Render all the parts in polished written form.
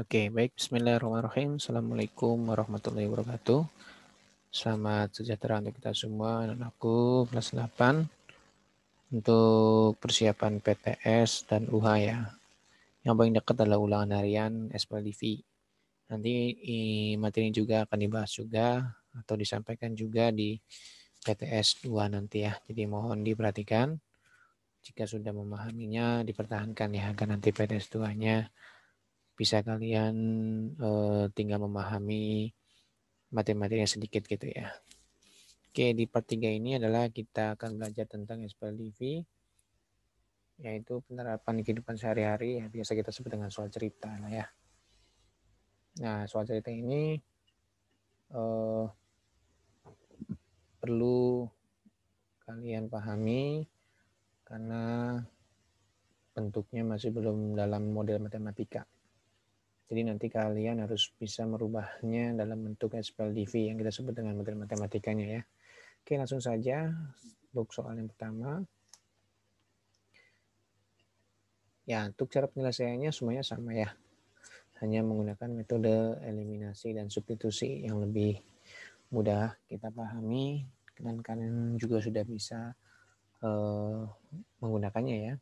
Oke, baik. Bismillahirrahmanirrahim. Assalamualaikum warahmatullahi wabarakatuh. Selamat sejahtera untuk kita semua. Dan aku kelas 8 untuk persiapan PTS dan UH ya. Yang paling dekat adalah ulangan harian SPLDV. Nanti materi ini juga akan dibahas juga atau disampaikan juga di PTS 2 nanti ya. Jadi mohon diperhatikan. Jika sudah memahaminya, dipertahankan ya agar nanti PTS 2-nya bisa kalian tinggal memahami materi-materinya sedikit gitu ya. Oke, di part 3 ini adalah kita akan belajar tentang SPLDV, yaitu penerapan kehidupan sehari-hari, ya, biasa kita sebut dengan soal cerita lah ya. Nah, soal cerita ini perlu kalian pahami karena bentuknya masih belum dalam model matematika. Jadi nanti kalian harus bisa merubahnya dalam bentuk SPLDV yang kita sebut dengan model matematikanya ya. Oke, langsung saja untuk soal yang pertama. Ya, untuk cara penyelesaiannya semuanya sama ya. Hanya menggunakan metode eliminasi dan substitusi yang lebih mudah kita pahami dan kalian juga sudah bisa menggunakannya ya.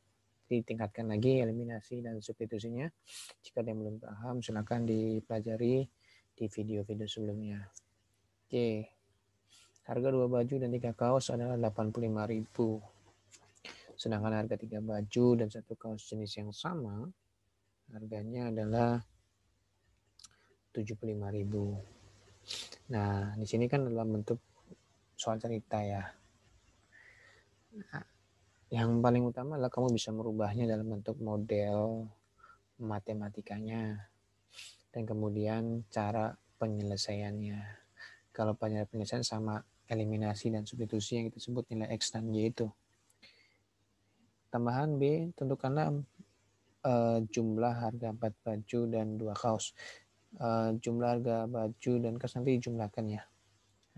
Jadi tingkatkan lagi eliminasi dan substitusinya. Jika ada yang belum paham, silakan dipelajari di video-video sebelumnya. Oke, harga 2 baju dan 3 kaos adalah 85.000. Sedangkan harga 3 baju dan 1 kaos jenis yang sama, harganya adalah 75.000. Nah, di sini kan dalam bentuk soal cerita ya. Nah, yang paling utama adalah kamu bisa merubahnya dalam bentuk model matematikanya dan kemudian cara penyelesaiannya. Kalau penyelesaian sama eliminasi dan substitusi yang kita sebut nilai X dan Y itu. Tambahan B, tentukanlah jumlah harga 4 baju dan 2 kaos. Jumlah harga baju dan kaos nanti dijumlahkan ya.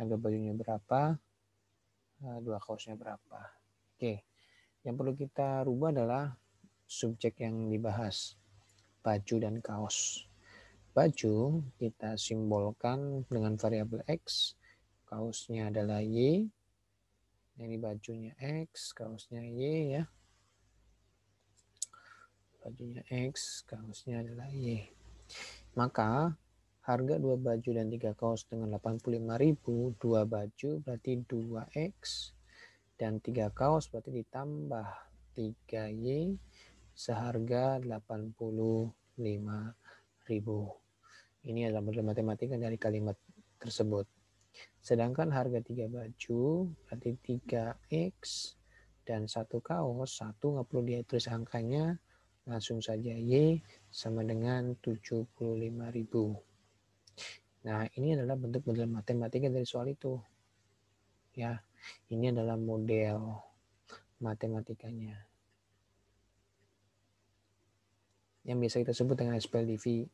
Harga bajunya berapa, 2 kaosnya berapa. Oke, yang perlu kita rubah adalah subjek yang dibahas, baju dan kaos. Baju kita simbolkan dengan variabel X, kaosnya adalah Y, ini bajunya X, kaosnya Y ya. Bajunya X, kaosnya adalah Y. Maka harga 2 baju dan 3 kaos dengan 85.000, 2 baju berarti 2X dan 3 kaos berarti ditambah 3Y seharga 85.000. Ini adalah model matematika dari kalimat tersebut. Sedangkan harga 3 baju berarti 3X dan 1 kaos, 1 nggak perlu ditulis angkanya, langsung saja Y sama dengan 75.000. Nah, ini adalah bentuk model matematika dari soal itu. Ya, ini adalah model matematikanya. Yang biasa kita sebut dengan SPLDV.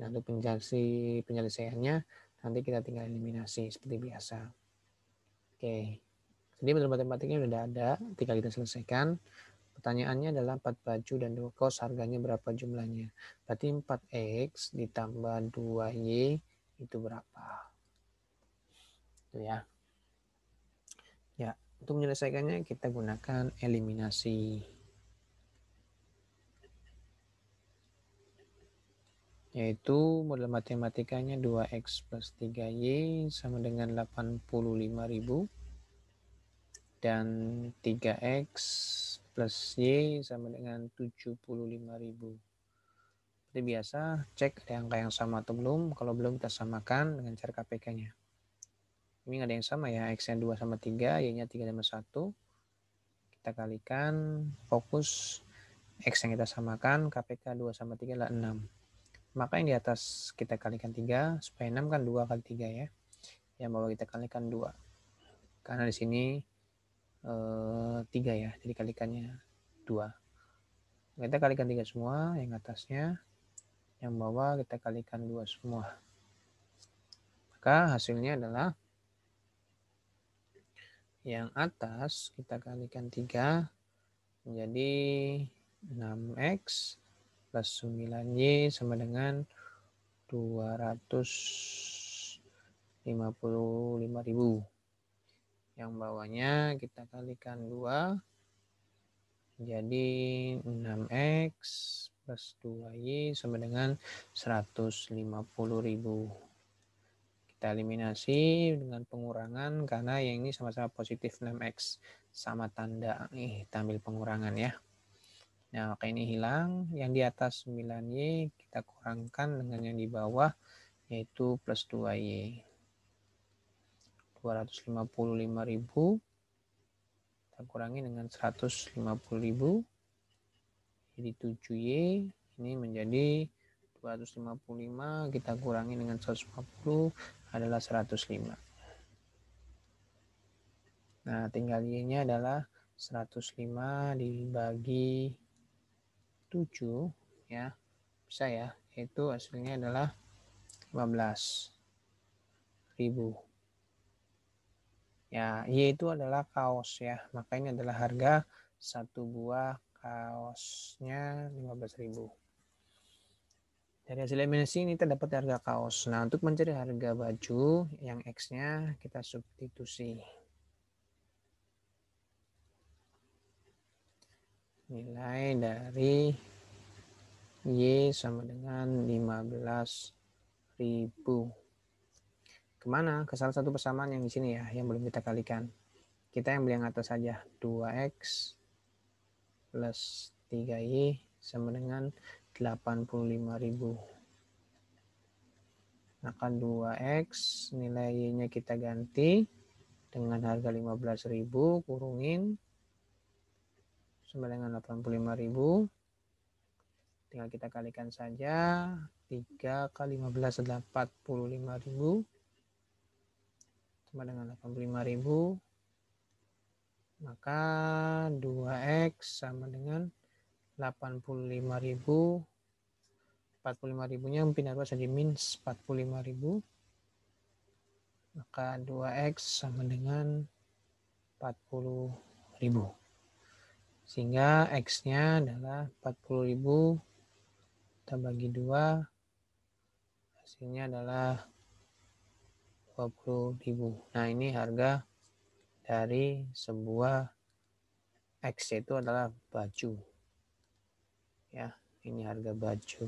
Nah, untuk penyelesaiannya nanti kita tinggal eliminasi seperti biasa. Oke. Jadi model matematikanya sudah ada, tinggal kita selesaikan. Pertanyaannya adalah 4 baju dan 2 kaos harganya berapa jumlahnya. Berarti 4X ditambah 2Y itu berapa? Itu ya. Ya, untuk menyelesaikannya kita gunakan eliminasi. Yaitu model matematikanya 2X plus 3Y sama dengan 85.000. Dan 3X plus Y sama dengan 75.000. Seperti biasa, cek ada angka yang sama atau belum. Kalau belum, kita samakan dengan cara KPK-nya. Ini ada yang sama ya, X-nya 2 sama 3, Y-nya 3 sama 1. Kita kalikan, fokus X yang kita samakan, KPK 2 sama 3 adalah 6. Maka yang di atas kita kalikan 3, supaya 6 kan 2 kali 3 ya. Yang bawah kita kalikan 2. Karena di sini 3 ya, jadi kalikannya 2. Kita kalikan 3 semua, yang atasnya, yang bawah kita kalikan 2 semua. Maka hasilnya adalah yang atas kita kalikan 3 menjadi 6X plus 9Y sama dengan 255.000. Yang bawahnya kita kalikan 2, jadi 6X plus 2Y sama dengan 150.000. Kita eliminasi dengan pengurangan karena yang ini sama-sama positif 6X. Sama tanda nih, kita ambil pengurangan ya. Nah, maka ini hilang. Yang di atas 9Y kita kurangkan dengan yang di bawah, yaitu plus 2Y. 255.000 kita kurangi dengan 150.000. Jadi 7Y ini menjadi 255 kita kurangi dengan 150 adalah 105. Nah, tinggal Y-nya adalah 105 dibagi 7 ya. Bisa ya, itu hasilnya adalah 15.000. Ya, Y itu adalah kaos ya. Maka ini adalah harga satu buah kaosnya 15.000. Dari hasil eliminasi ini terdapat harga kaos. Nah, untuk mencari harga baju yang X-nya kita substitusi. Nilai dari Y sama dengan 15.000. Kemana? Ke salah satu persamaan yang di sini ya, yang belum kita kalikan. Kita yang beli yang atas saja. 2X plus 3Y sama dengan 85.000. Maka 2X nilai Y-nya kita ganti dengan harga 15.000 kurungin sama dengan 85.000. Tinggal kita kalikan saja. 3 kali 15 adalah 45.000 sama dengan 85.000. Maka 2X sama dengan 85.000. 45.000-nya pindah 2 saja minus 45.000. Maka 2X sama dengan 40.000. Sehingga X-nya adalah 40.000. Kita bagi 2. Hasilnya adalah 20.000. Nah, ini harga dari sebuah X, itu adalah baju. Ya, ini harga baju.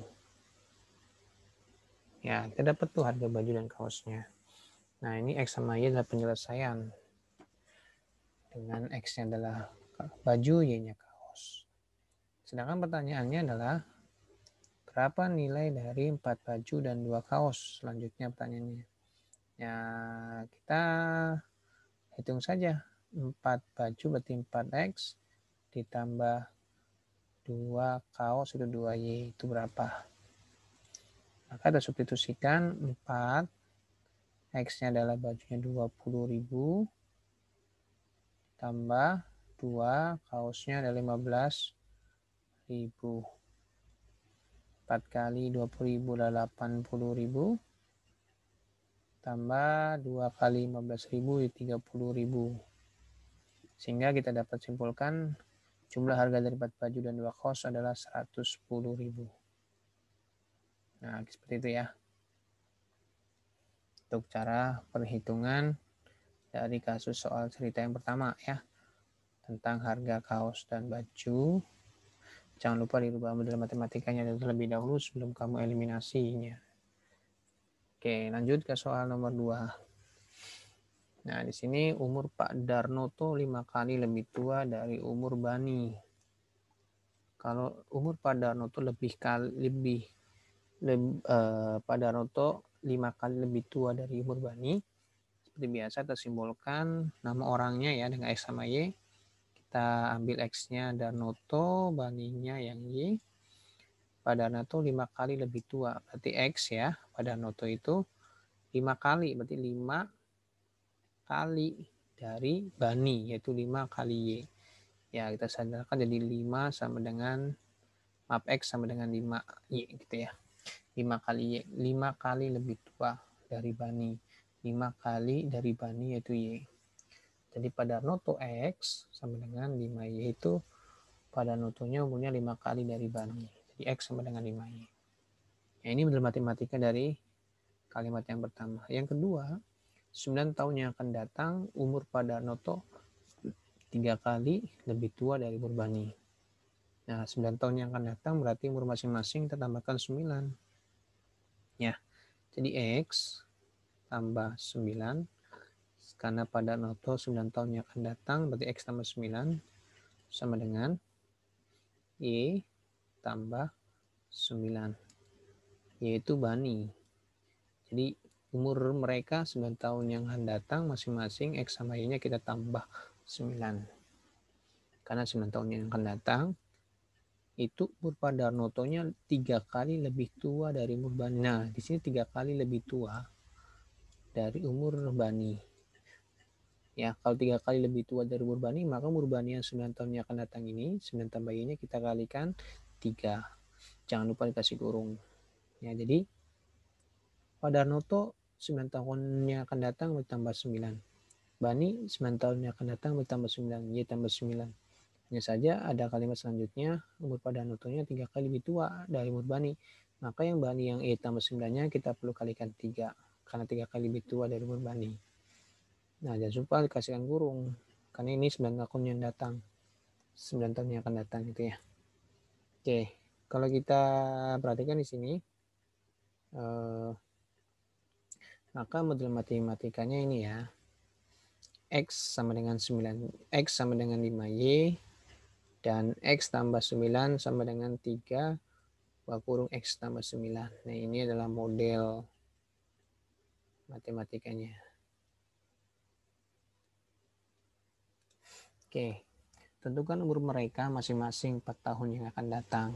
Ya, kita dapat tuh harga baju dan kaosnya. Nah, ini X sama Y adalah penyelesaian. Dengan X-nya adalah baju, Y-nya kaos. Sedangkan pertanyaannya adalah berapa nilai dari 4 baju dan 2 kaos? Selanjutnya pertanyaannya. Ya, kita hitung saja. 4 baju berarti 4X ditambah 2 kaos itu 2Y, itu berapa? Maka kita substitusikan 4, X-nya adalah bajunya 20.000, tambah 2, kaosnya ada 15.000. 4 kali 20.000 adalah 80.000, tambah 2 kali 15.000 30.000. Sehingga kita dapat simpulkan jumlah harga dari 4 baju dan 2 kaos adalah 110.000. Nah, seperti itu ya. Untuk cara perhitungan dari kasus soal cerita yang pertama ya. Tentang harga kaos dan baju. Jangan lupa dirubah model matematikanya terlebih dahulu sebelum kamu eliminasinya. Oke, lanjut ke soal nomor 2. Nah, di sini umur Pak Darnoto 5 kali lebih tua dari umur Bani. Kalau umur Pak Darnoto Pak Darnoto 5 kali lebih tua dari umur Bani. Seperti biasa tersimbolkan nama orangnya ya dengan X sama Y. Kita ambil X-nya Darnoto, Baninya yang Y. Pak Darnoto 5 kali lebih tua. Berarti X ya, Pak Darnoto itu 5 kali. Berarti 5 kali dari Bani, yaitu 5 kali Y. Ya, kita sadarkan jadi 5 sama dengan, maaf, X sama dengan 5 Y gitu ya. 5 kali Y, 5 kali lebih tua dari Bani. 5 kali dari Bani yaitu Y. Jadi pada Darnoto X sama dengan 5Y itu pada Darnotonya umurnya 5 kali dari Bani. Jadi X sama dengan 5Y. Ya, ini model matematika dari kalimat yang pertama. Yang kedua, 9 tahun yang akan datang, umur Padarnoto 3 kali lebih tua dari umur Bani. Nah, 9 tahun yang akan datang berarti umur masing-masing kita tambahkan 9. Ya, jadi X tambah 9. Karena Padarnoto 9 tahun yang akan datang berarti X tambah 9 sama dengan Y tambah 9. Yaitu Bani. Jadi umur mereka 9 tahun yang akan datang masing-masing X sama Y-nya kita tambah 9. Karena 9 tahun yang akan datang itu umur Padarnotonya 3 kali lebih tua dari umur Bani. Nah, di sini 3 kali lebih tua dari umur Bani. Ya, kalau 3 kali lebih tua dari umur Bani, maka umur Bani yang 9 tahun yang akan datang ini, 9 tambah Y-nya kita kalikan 3. Jangan lupa dikasih kurung. Ya, jadi Padarnoto 9 tahun yang akan datang bertambah 9. Bani 9 tahun yang akan datang bertambah 9. Y tambah 9. Hanya saja ada kalimat selanjutnya, umur Padarnotonya 3 kali lebih tua dari umur Bani. Maka yang Bani yang Y tambah 9-nya kita perlu kalikan 3. Karena 3 kali lebih tua dari umur Bani. Nah, jangan lupa dikasihkan kurung. Karena ini 9 tahun yang datang. 9 tahun yang akan datang gitu ya. Oke, kalau kita perhatikan di sini, maka model matematikanya ini ya. X sama dengan 9, X sama dengan 5Y, dan X tambah 9 sama dengan 3, buka kurung X tambah 9. Nah, ini adalah model matematikanya. Oke, tentukan umur mereka masing-masing 4 tahun yang akan datang.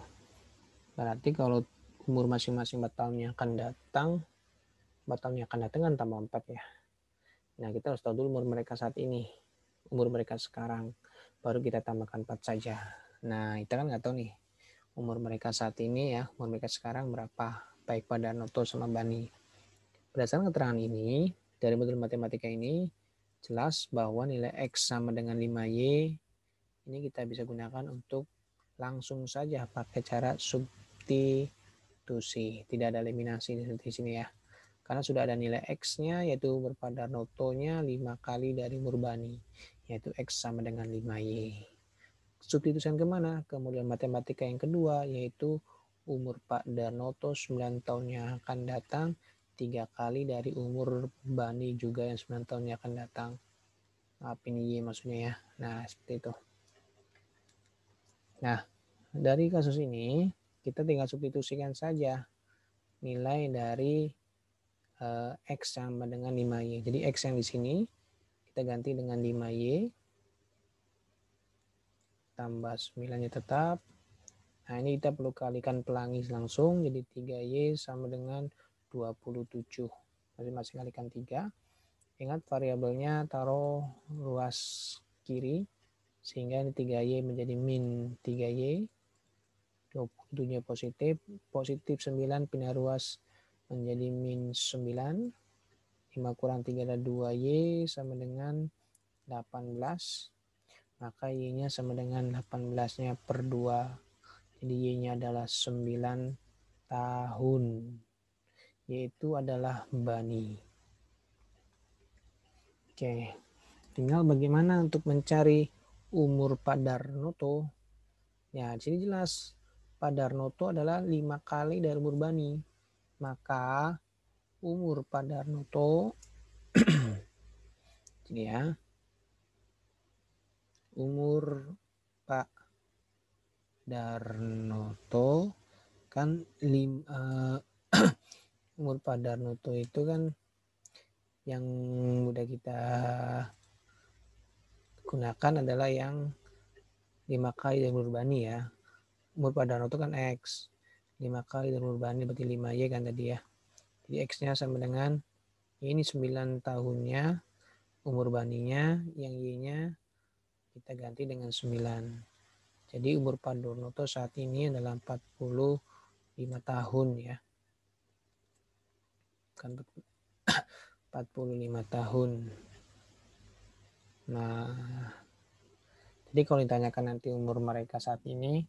Berarti kalau umur masing-masing 4 tahun yang akan datang, 4 tahun yang akan datang kan tambah 4 ya. Nah, kita harus tahu dulu umur mereka saat ini, umur mereka sekarang, baru kita tambahkan 4 saja. Nah, kita kan nggak tahu nih, umur mereka saat ini ya, umur mereka sekarang berapa, baik Padarnoto sama Bani. Berdasarkan keterangan ini, dari model matematika ini, jelas bahwa nilai X sama dengan 5Y, ini kita bisa gunakan untuk langsung saja pakai cara substitusi. Tidak ada eliminasi di sini ya. Karena sudah ada nilai X-nya, yaitu umur Padarnotonya 5 kali dari umur Bani, yaitu X sama dengan 5Y. Substitusikan kemana? Kemudian matematika yang kedua, yaitu umur Padarnoto 9 tahun yang akan datang, 3 kali dari umur Bani juga yang 9 tahun yang akan datang. Maaf, ini Y maksudnya ya. Nah, seperti itu. Nah, dari kasus ini, kita tinggal substitusikan saja nilai dari X sama dengan 5Y. Jadi X yang di sini kita ganti dengan 5Y tambah 9-nya tetap. Nah, ini kita perlu kalikan pelangi langsung, jadi 3Y sama dengan 27. Masing-masing kalikan 3. Ingat variabelnya taruh ruas kiri, sehingga ini 3Y menjadi min 3Y. 27-nya positif, positif 9 pindah ruas menjadi min 9. 5 kurang 3 adalah 2Y sama dengan 18. Maka Y-nya sama dengan 18-nya per 2. Jadi Y-nya adalah 9 tahun. Yaitu adalah Bani. Oke. Tinggal bagaimana untuk mencari umur Padarnoto. Ya, di sini jelas. Padarnoto adalah 5 kali dari umur Bani. Maka umur Padarnoto ini ya. Umur Pak Darnoto kan umur Padarnoto itu kan yang udah kita gunakan adalah yang 5 kali dari umur Bani ya. Umur Padarnoto kan X. 5 kali dari umur Bani berarti 5Y kan tadi ya. Jadi X-nya sama dengan ini 9 tahunnya, umur Baninya, yang Y-nya kita ganti dengan 9. Jadi umur Padarnoto saat ini adalah 45 tahun ya. Kan 45 tahun. Nah, jadi kalau ditanyakan nanti umur mereka saat ini,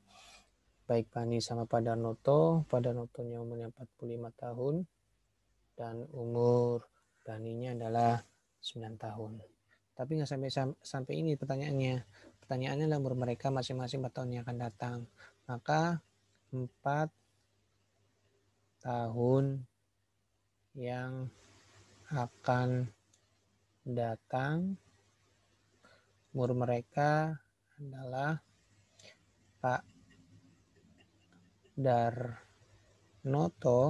baik Bani sama Padarnoto. Padarnotonya umurnya 45 tahun dan umur Baninya adalah 9 tahun. Tapi nggak sampai ini pertanyaannya. Pertanyaannya adalah umur mereka masing-masing 4 tahun yang akan datang. Maka 4 tahun yang akan datang, umur mereka adalah Pak Darnoto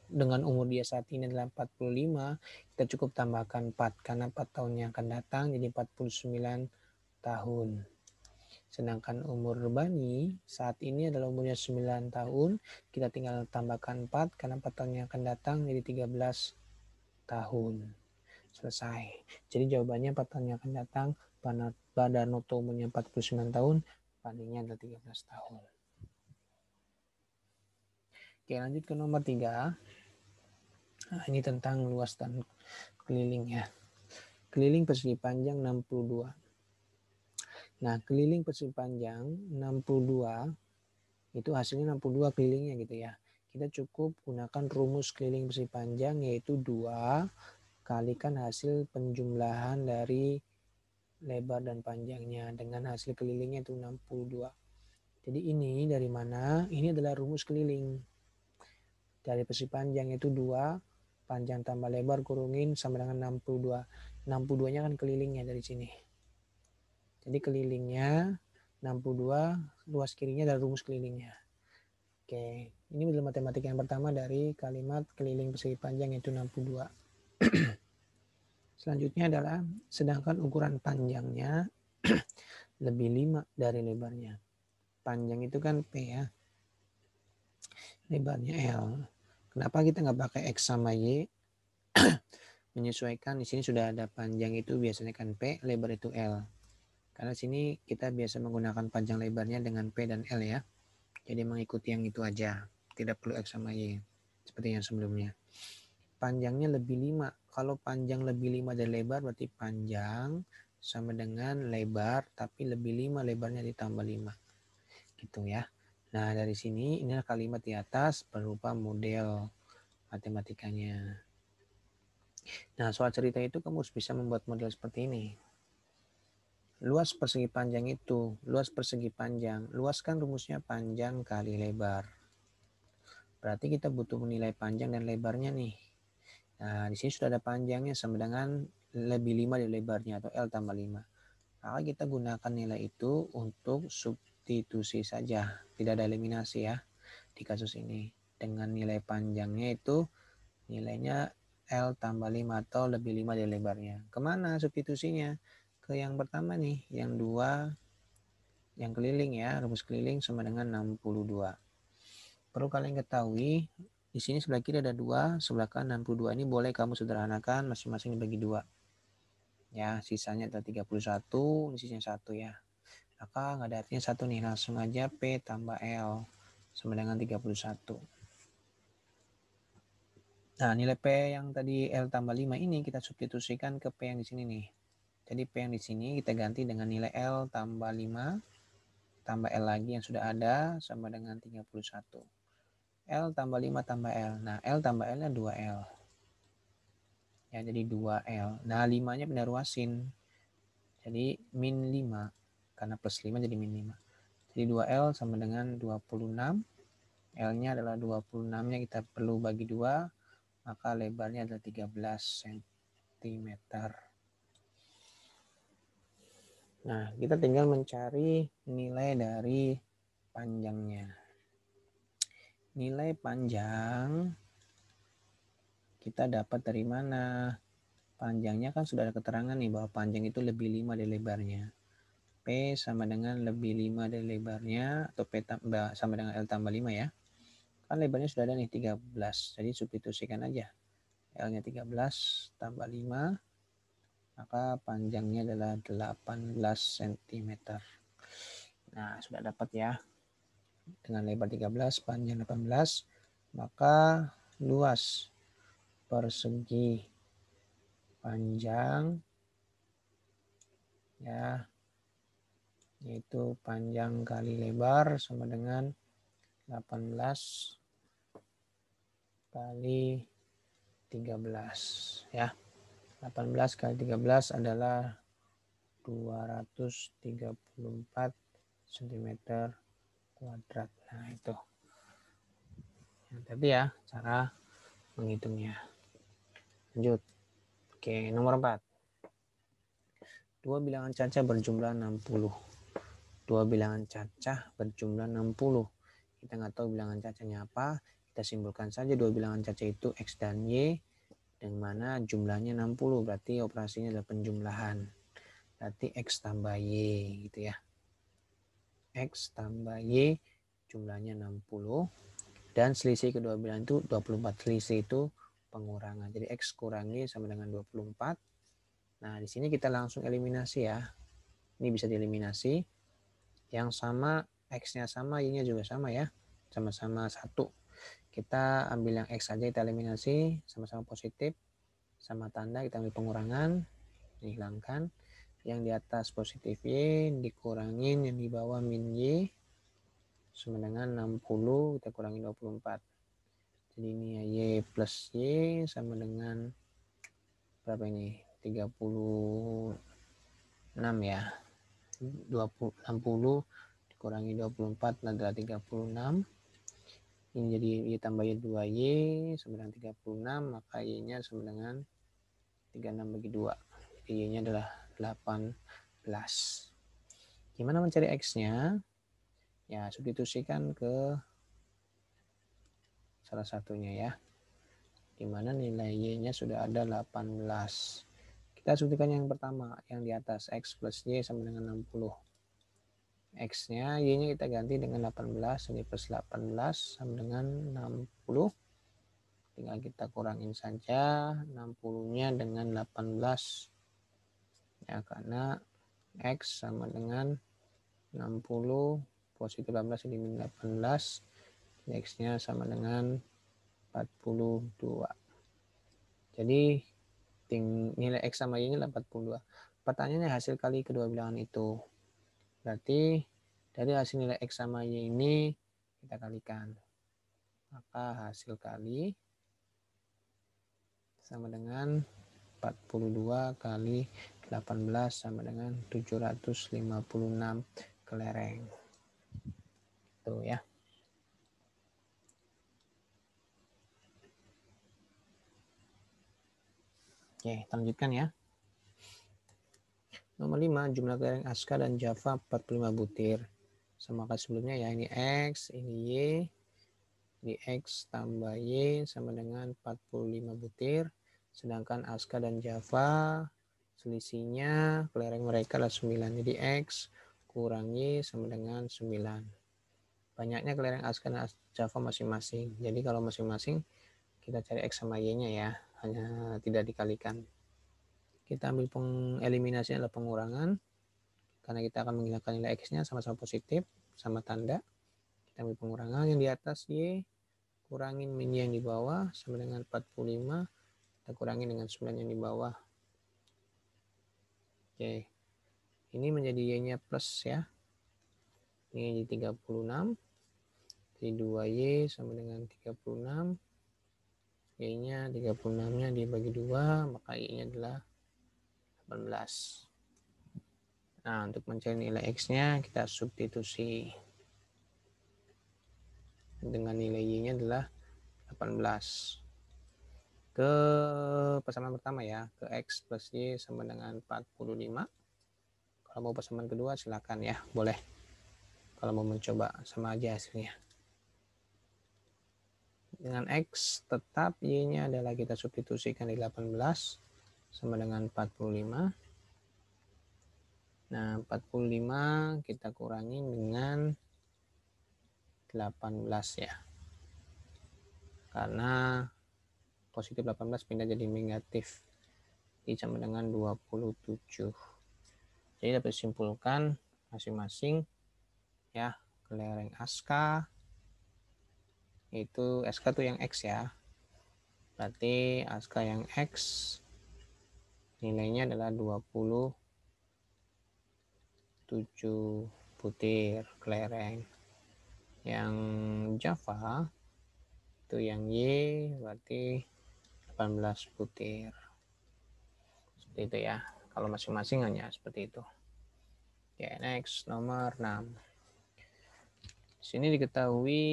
dengan umur dia saat ini adalah 45, kita cukup tambahkan 4 karena 4 tahun yang akan datang jadi 49 tahun. Sedangkan umur Bani saat ini adalah umurnya 9 tahun, kita tinggal tambahkan 4 karena 4 tahun yang akan datang jadi 13 tahun. Selesai. Jadi jawabannya 4 tahun yang akan datang, Darnoto umurnya 49 tahun, Baninya adalah 13 tahun. Oke, lanjut ke nomor 3. Nah, ini tentang luas dan keliling ya. Keliling persegi panjang 62. Nah, keliling persegi panjang 62 itu hasilnya 62 kelilingnya gitu ya. Kita cukup gunakan rumus keliling persegi panjang yaitu 2 kalikan hasil penjumlahan dari lebar dan panjangnya dengan hasil kelilingnya itu 62. Jadi ini dari mana? Ini adalah rumus keliling. Dari persegi panjang itu 2, panjang tambah lebar kurungin sama dengan 62. 62-nya kan kelilingnya dari sini. Jadi kelilingnya 62, luas kirinya adalah rumus kelilingnya. Oke, ini adalah matematika yang pertama dari kalimat keliling persegi panjang yaitu 62. Selanjutnya adalah sedangkan ukuran panjangnya lebih 5 dari lebarnya. Panjang itu kan P ya. Lebarnya L. Kenapa kita nggak pakai X sama Y? Menyesuaikan di sini sudah ada panjang itu biasanya kan P, lebar itu L. Karena sini kita biasa menggunakan panjang lebarnya dengan P dan L ya. Jadi mengikuti yang itu aja. Tidak perlu X sama Y. Seperti yang sebelumnya. Panjangnya lebih 5. Kalau panjang lebih 5 dari lebar berarti panjang sama dengan lebar tapi lebih 5 lebarnya ditambah 5. Gitu ya. Nah dari sini inilah kalimat di atas berupa model matematikanya. Nah soal cerita itu kamu harus bisa membuat model seperti ini. Luas persegi panjang itu, luas persegi panjang. Luas kan rumusnya panjang kali lebar. Berarti kita butuh menilai panjang dan lebarnya nih. Nah, di sini sudah ada panjangnya sama dengan lebih 5 dari lebarnya atau L tambah 5. Maka kita gunakan nilai itu untuk substitusi saja. Tidak ada eliminasi ya di kasus ini. Dengan nilai panjangnya itu nilainya L tambah 5 atau lebih 5 dari lebarnya. Kemana substitusinya? Ke yang pertama nih, yang 2, yang keliling ya, rumus keliling sama dengan 62. Perlu kalian ketahui, di sini sebelah kiri ada 2, sebelah kanan 62. Ini boleh kamu sederhanakan masing-masing dibagi 2. Ya, sisanya ada 31, sisanya 1 ya. Maka nggak ada artinya 1 nih, langsung aja P tambah L sama dengan 31. Nah, nilai P yang tadi L tambah 5 ini kita substitusikan ke P yang di sini nih. Jadi P yang di sini kita ganti dengan nilai L tambah 5 tambah L lagi yang sudah ada sama dengan 31. L tambah 5 tambah L. Nah, L tambah L-nya 2L. Ya, jadi 2L. Nah, 5-nya pindah ruasin. Jadi min 5. Karena plus 5 jadi min 5. Jadi 2L sama dengan 26. L-nya adalah 26-nya kita perlu bagi 2. Maka lebarnya adalah 13 cm. Nah, kita tinggal mencari nilai dari panjangnya. Nilai panjang kita dapat dari mana? Panjangnya kan sudah ada keterangan nih bahwa panjang itu lebih 5 dari lebarnya. P sama dengan lebih 5 dari lebarnya atau P sama dengan L tambah 5 ya. Kan lebarnya sudah ada nih 13. Jadi substitusikan aja. L-nya 13 tambah 5 maka panjangnya adalah 18 cm. Nah, sudah dapat ya. Dengan lebar 13, panjang 18, maka luas persegi panjang ya yaitu panjang kali lebar sama dengan 18 kali 13 ya. 18 kali 13 adalah 234 cm kuadrat. Nah, itu. Nah, tadi ya cara menghitungnya. Lanjut. Oke, nomor 4. Dua bilangan cacah berjumlah 60. Dua bilangan cacah berjumlah 60. Kita nggak tahu bilangan cacahnya apa. Kita simpulkan saja dua bilangan cacah itu X dan Y, yang mana jumlahnya 60. Berarti operasinya adalah penjumlahan. Berarti X tambah Y gitu ya. X tambah Y jumlahnya 60. Dan selisih kedua bilangan itu 24. Selisih itu pengurangan. Jadi X kurang Y sama dengan 24. Nah, di sini kita langsung eliminasi ya. Ini bisa dieliminasi. Yang sama, X-nya sama, Y-nya juga sama ya. Sama-sama 1. Kita ambil yang X saja, kita eliminasi. Sama-sama positif. Sama tanda, kita ambil pengurangan. Dihilangkan. Yang di atas positif Y, dikurangin yang di bawah min Y. Sama dengan 60, kita kurangi 24. Jadi ini ya Y plus Y sama dengan berapa ini? 36 ya. 60 dikurangi 24 adalah 36. Ini jadi Y tambah Y 2Y sama dengan 36, maka Y-nya sama dengan 36 bagi 2. Jadi Y-nya adalah 18. Gimana mencari X-nya? Ya, substitusikan ke salah satunya ya. Dimana nilai Y-nya sudah ada 18. Kita substitusikan yang pertama, yang di atas X plus Y sama dengan 60. X-nya, Y-nya kita ganti dengan 18, ini plus 18 sama dengan 60. Tinggal kita kurangin saja 60-nya dengan 18. Ya, karena X sama dengan 60, positif 18 ini min 18. X-nya sama dengan 42. Jadi nilai X sama Y-nya 42. Pertanyaannya hasil kali kedua bilangan itu. Berarti dari hasil nilai X sama Y ini kita kalikan. Maka hasil kali sama dengan 42 kali 18 sama dengan 756 kelereng. Tuh ya. Oke, kita lanjutkan ya. Nomor 5, jumlah kelereng Aska dan Java 45 butir. Sama kayak sebelumnya ya, ini X, ini Y. Di X tambah Y sama dengan 45 butir. Sedangkan Aska dan Java selisihnya kelereng mereka adalah 9. Jadi X kurang Y sama dengan 9. Banyaknya kelereng Aska dan Java masing-masing. Jadi kalau masing-masing kita cari X sama Y-nya ya. Hanya tidak dikalikan. Kita ambil eliminasinya adalah pengurangan. Karena kita akan menghilangkan nilai X-nya sama-sama positif. Sama tanda. Kita ambil pengurangan yang di atas Y. Kurangin min yang di bawah sama dengan 45. Kita kurangin dengan 9 yang di bawah. Oke. Ini menjadi Y-nya plus ya. Ini jadi 36. Jadi 2Y sama dengan 36. Y-nya 36-nya dibagi 2, maka Y-nya adalah 18. Nah, untuk mencari nilai X-nya kita substitusi. Dengan nilai Y-nya adalah 18. Ke persamaan pertama ya, ke X plus Y sama dengan 45. Kalau mau persamaan kedua silakan ya, boleh. Kalau mau mencoba sama aja hasilnya. Dengan X tetap Y-nya adalah kita substitusikan di 18 sama dengan 45. Nah, 45 kita kurangi dengan 18 ya. Karena positif 18 pindah jadi negatif. Jadi sama dengan 27. Jadi dapat disimpulkan masing-masing ya, kelereng Aska itu SK tuh yang X ya. Berarti Aska yang X nilainya adalah 27 butir kelereng Yang Java itu yang Y berarti 18 butir. Seperti itu ya. Kalau masing-masing hanya seperti itu. Oke, next nomor 6. Di sini diketahui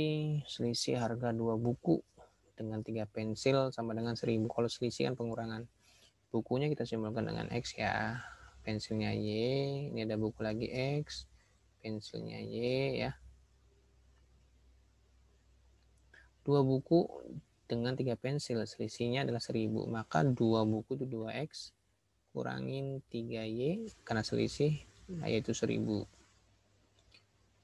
selisih harga 2 buku dengan 3 pensil sama dengan 1000. Kalau selisih kan pengurangan. Bukunya kita simbolkan dengan X ya. Pensilnya Y, ini ada buku lagi X, pensilnya Y ya. 2 buku dengan 3 pensil, selisihnya adalah 1000. Maka 2 buku itu 2X kurangin 3Y karena selisih yaitu 1000.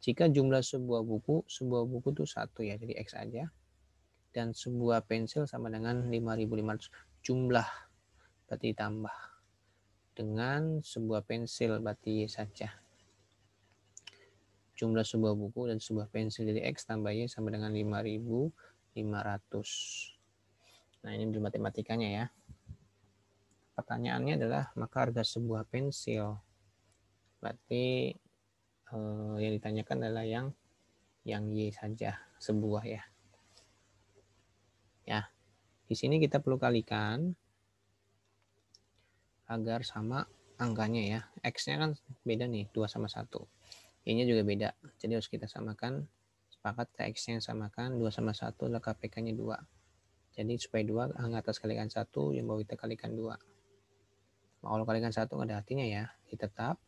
Jika jumlah sebuah buku itu 1 ya, jadi X aja. Dan sebuah pensil sama dengan 5500. Jumlah berarti tambah. Dengan sebuah pensil berarti Y saja. Jumlah sebuah buku dan sebuah pensil jadi X tambah Y sama dengan 5500. Nah, ini matematikanya ya. Pertanyaannya adalah maka harga sebuah pensil. Berarti yang ditanyakan adalah yang Y saja, sebuah ya. Ya. Di sini kita perlu kalikan agar sama angkanya ya. X-nya kan beda nih, 2 sama 1. Y-nya juga beda. Jadi harus kita samakan. Sepakat X-nya samakan, 2 sama 1 adalah KPK-nya 2. Jadi supaya 2, yang atas kalikan 1, yang bawah kita kalikan 2. Nah, kalau kalikan 1 nggak ada artinya ya. Kita tetap.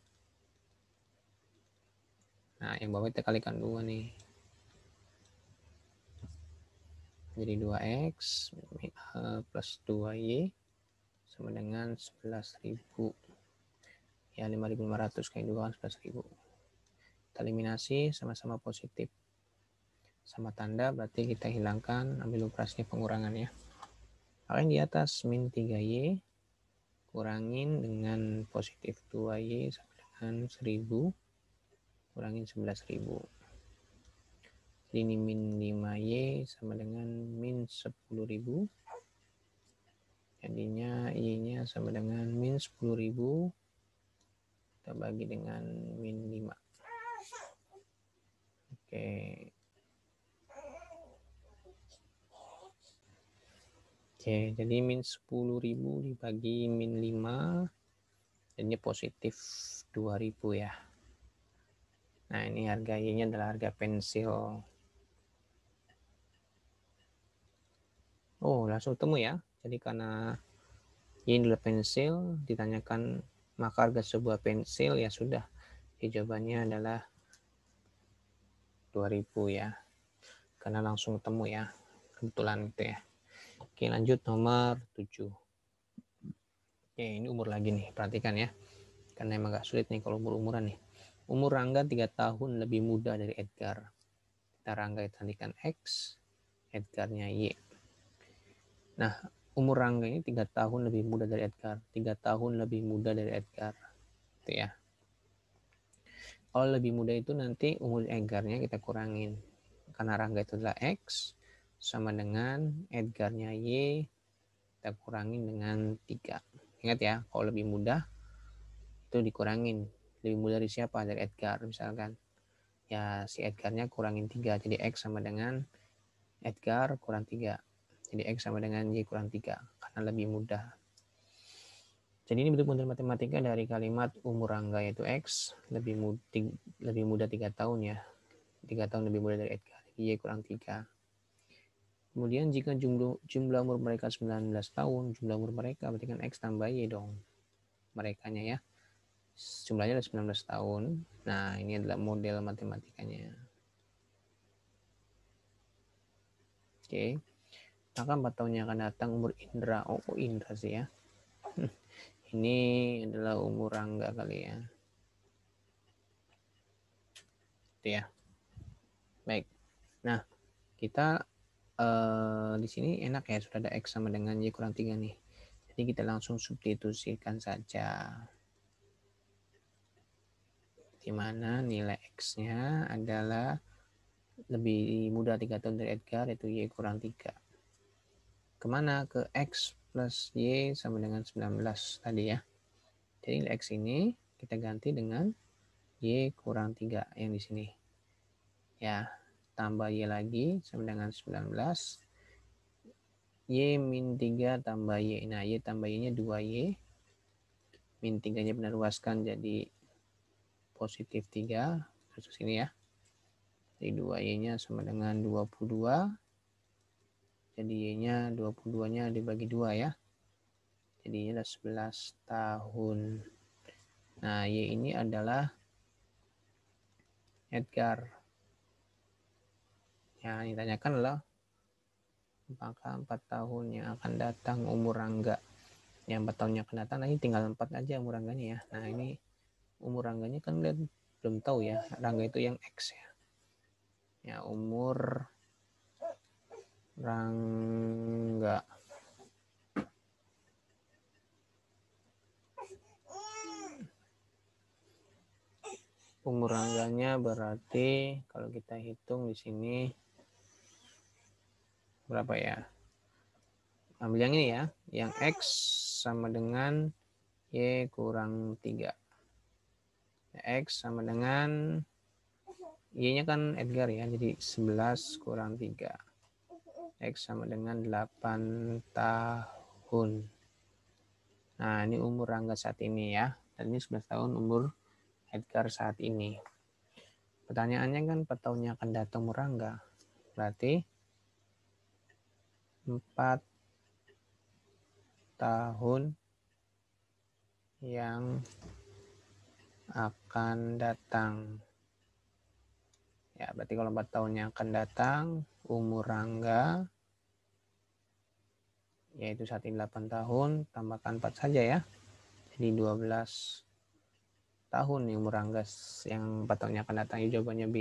Nah, yang bawah kita kalikan 2 nih. Jadi 2X plus 2Y sama dengan 11.000. Ya, 5.500 kali 2 kan 11.000. Kita eliminasi sama-sama positif. Sama tanda berarti kita hilangkan, ambil operasinya pengurangan ya. Maka yang di atas min 3Y kurangin dengan positif 2Y sama dengan 1000 kurangin 11.000. Jadi ini min 5Y sama dengan min 10.000. Jadinya Y-nya sama dengan min 10.000. Kita bagi dengan min 5. Oke. Oke, jadi min 10.000 dibagi min 5. Jadinya positif 2.000 ya. Nah, ini harga Y-nya adalah harga pensil. Oh, langsung temu ya. Jadi karena Y adalah pensil, ditanyakan maka harga sebuah pensil, ya sudah. Jawabannya adalah 2.000 ya. Karena langsung temu ya. Kebetulan gitu ya. Oke, lanjut nomor 7. Oke, ini umur lagi nih. Perhatikan ya. Karena emang gak sulit nih kalau umur-umuran nih. Umur Rangga 3 tahun lebih muda dari Edgar. Kita Rangga tandingkan X, Edgarnya Y. Nah, umur Rangga ini 3 tahun lebih muda dari Edgar. 3 tahun lebih muda dari Edgar. Itu ya. Kalau lebih muda itu nanti umur Edgarnya kita kurangin. Karena Rangga itu adalah X, sama dengan Edgarnya Y, kita kurangin dengan 3. Ingat ya, kalau lebih muda itu dikurangin. Lebih muda dari siapa? Dari Edgar misalkan. Ya, si Edgarnya kurangin 3. Jadi X sama dengan Edgar kurang 3. Jadi X sama dengan Y kurang 3. Karena lebih mudah. Jadi ini bentuk model matematika dari kalimat umur Rangga yaitu X. Lebih muda 3 tahun ya. 3 tahun lebih muda dari Edgar. Y kurang 3. Kemudian jika jumlah umur mereka 19 tahun. Jumlah umur mereka berarti kan X tambah Y dong. Merekanya ya. Jumlahnya ada 19 tahun. Nah, ini adalah model matematikanya. Oke. Maka 4 tahun yang akan datang umur Indra. Oh, kok Indra sih ya. Ini adalah umur Rangga kali ya. Itu ya. Baik. Nah, kita di sini enak ya. Sudah ada X sama dengan Y kurang 3 nih. Jadi kita langsung substitusikan saja. Di mana nilai X-nya adalah lebih muda 3 tahun dari Edgar, yaitu Y kurang 3. Kemana? Ke X plus Y sama dengan 19 tadi ya. Jadi nilai X ini kita ganti dengan Y kurang 3 yang di sini. Ya, tambah Y lagi sama dengan 19. Y min 3 tambah Y. Nah, Y tambah Y-nya 2Y. Min 3-nya benar luaskan jadi positif 3. Terus ini ya. Jadi 2Y-nya sama dengan 22. Jadi Y-nya 22-nya dibagi 2 ya. Jadi ini adalah 11 tahun. Nah, Y ini adalah Edgar. Ya, yang ditanyakan adalah apakah 4 tahun yang akan datang umur Rangga. Yang 4 tahun yang akan datang, nah ini tinggal 4 aja umur Rangganya ya. Nah, ini umur Rangganya kan belum tahu ya. Rangga itu yang X ya. Ya, umur Rangga. Umur Rangganya berarti kalau kita hitung di sini berapa ya? Ambil yang ini ya. Yang X sama dengan Y kurang 3. X sama dengan Y-nya kan Edgar ya. Jadi 11 kurang 3. X sama dengan 8 tahun. Nah, ini umur Rangga saat ini ya. Dan ini 11 tahun umur Edgar saat ini. Pertanyaannya kan 4 tahunnya akan datang umur Rangga. Berarti 4 tahun yang akan datang. Ya, berarti kalau 4 tahun yang akan datang, umur Rangga, yaitu saat ini 8 tahun, tambahkan 4 saja ya. Jadi 12 tahun nih umur Rangga yang 4 tahun yang akan datang. Ya, jawabannya B.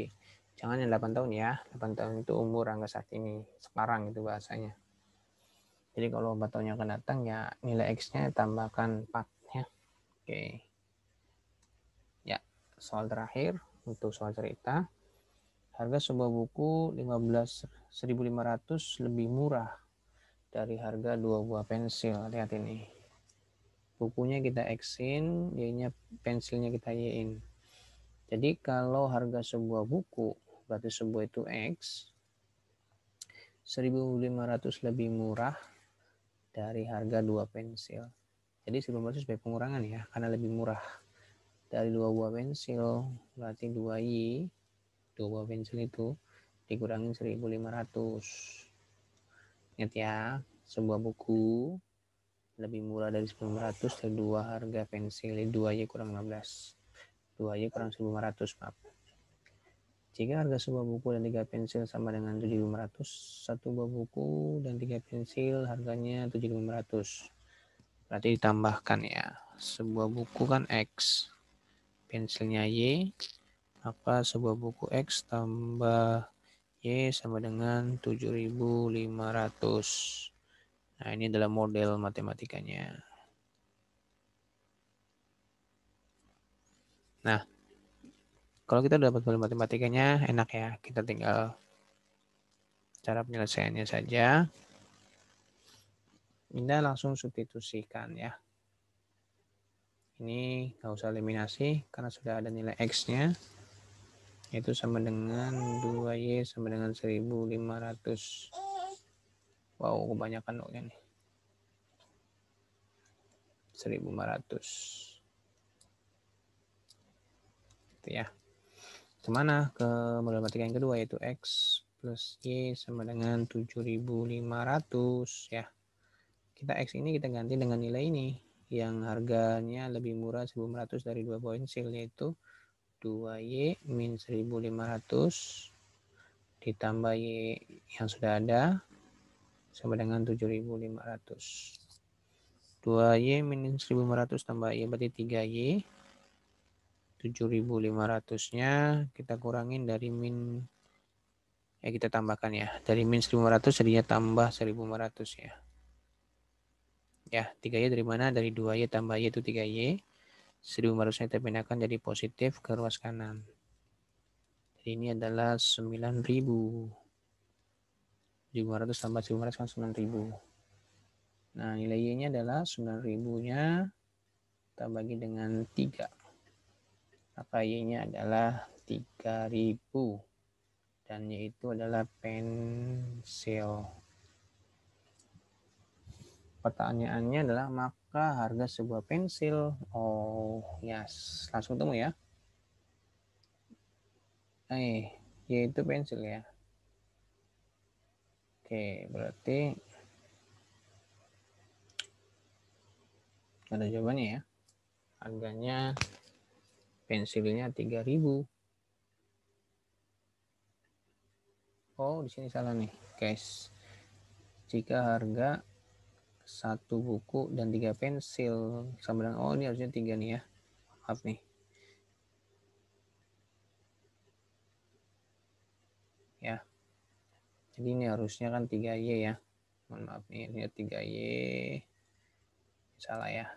Jangan yang 8 tahun ya. 8 tahun itu umur Rangga saat ini. Sekarang itu bahasanya. Jadi kalau 4 tahun yang akan datang ya nilai X-nya tambahkan 4 ya. Oke. Ya, soal terakhir untuk soal cerita. Harga sebuah buku 1.500 lebih murah dari harga 2 buah pensil. Lihat ini. Bukunya kita X-in, Y-nya pensilnya kita Y-in. Jadi kalau harga sebuah buku, berarti sebuah itu X, 1.500 lebih murah dari harga 2 pensil. Jadi 1.500 sebagai pengurangan ya, karena lebih murah. Dari 2 buah pensil, berarti 2Y, 2 buah pensil itu dikurangin 1.500. Ingat ya, sebuah buku lebih murah dari 1.500 dari 2 harga pensil, 2Y kurang 15. 2Y kurang 1.500, maaf. Jika harga sebuah buku dan 3 pensil sama dengan 7.500, satu buah buku dan 3 pensil harganya 7.500. Berarti ditambahkan ya. Sebuah buku kan X, pensilnya Y, maka sebuah buku X tambah Y sama dengan 7.500. Nah, ini adalah model matematikanya. Nah, kalau kita dapat model matematikanya enak ya. Kita tinggal cara penyelesaiannya saja. Kita langsung substitusikan ya. Ini nggak usah eliminasi karena sudah ada nilai X-nya. Itu sama dengan 2Y sama dengan 1.500. Wow, kebanyakan nolnya nih. 1.500. Itu ya. Kemana? Ke model matematika yang kedua yaitu X plus Y sama dengan 7.500 ya. Kita X ini kita ganti dengan nilai ini yang harganya lebih murah 1.500 dari 2 pensil yaitu 2Y min 1.500 ditambah Y yang sudah ada sama dengan 7.500. 2Y min 1.500 tambah Y berarti 3Y. 7.500-nya kita kurangin dari min, kita tambahkan ya. Dari min 1.500 jadinya tambah 1.500 ya. Ya, 3Y dari mana? Dari 2Y tambah Y itu 3Y. 1.500-nya kita pindahkan jadi positif ke ruas kanan. Jadi ini adalah 9.000. 1.500 tambah 1.500 kan 9.000. Nah, nilai Y-nya adalah 9.000-nya kita bagi dengan 3. Maka Y-nya adalah 3.000. dan yaitu adalah pensil. Pertanyaannya adalah maka harga sebuah pensil. Oh, yes. Langsung temu ya. Yaitu pensil ya. Oke, berarti ada jawabannya ya. Harganya pensilnya 3.000. Oh, di sini salah nih, guys. Jika harga 1 buku dan 3 pensil sama dengan, oh ini harusnya 3 nih ya. Maaf nih. Ya. Jadi ini harusnya kan 3Y ya. Mohon maaf nih, ini 3Y. Salah ya.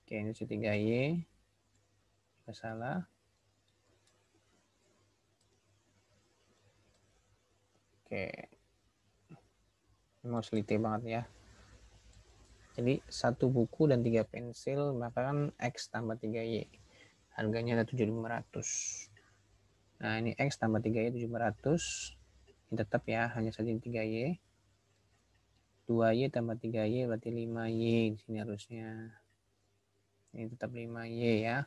Oke, ini 3Y. Salah. Oke. Ini mau seliti banget ya. Jadi 1 buku dan 3 pensil, maka kan X tambah 3Y. Harganya ada 7.500. Nah, ini X tambah 3Y 700. Ini tetap ya, hanya saja 3Y. 2Y tambah 3Y berarti 5Y. Di sini harusnya. Ini tetap 5Y ya.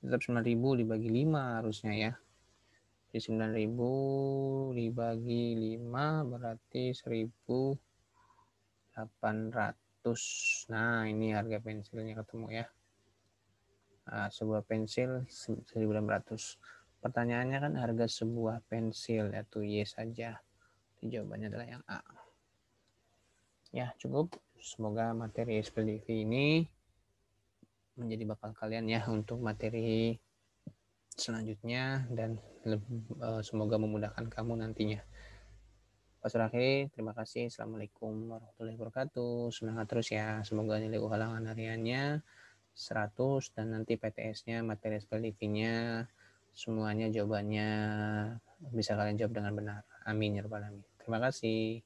Tetap 9.000 dibagi 5 harusnya ya. Jadi 9.000 dibagi 5 berarti 1.800. Nah, ini harga pensilnya ketemu ya. Nah, sebuah pensil 1.800. Pertanyaannya kan harga sebuah pensil, yaitu Y saja. Jadi jawabannya adalah yang A. Ya, cukup. Semoga materi SPLDV ini menjadi bakal kalian ya untuk materi selanjutnya dan semoga memudahkan kamu nantinya. Pak Suraki, terima kasih. Assalamualaikum warahmatullahi wabarakatuh. Semangat terus ya. Semoga nilai ulangan hariannya 100 dan nanti PTS-nya, materi SPLDV-nya, semuanya jawabannya bisa kalian jawab dengan benar. Amin ya rabbal alamin. Terima kasih.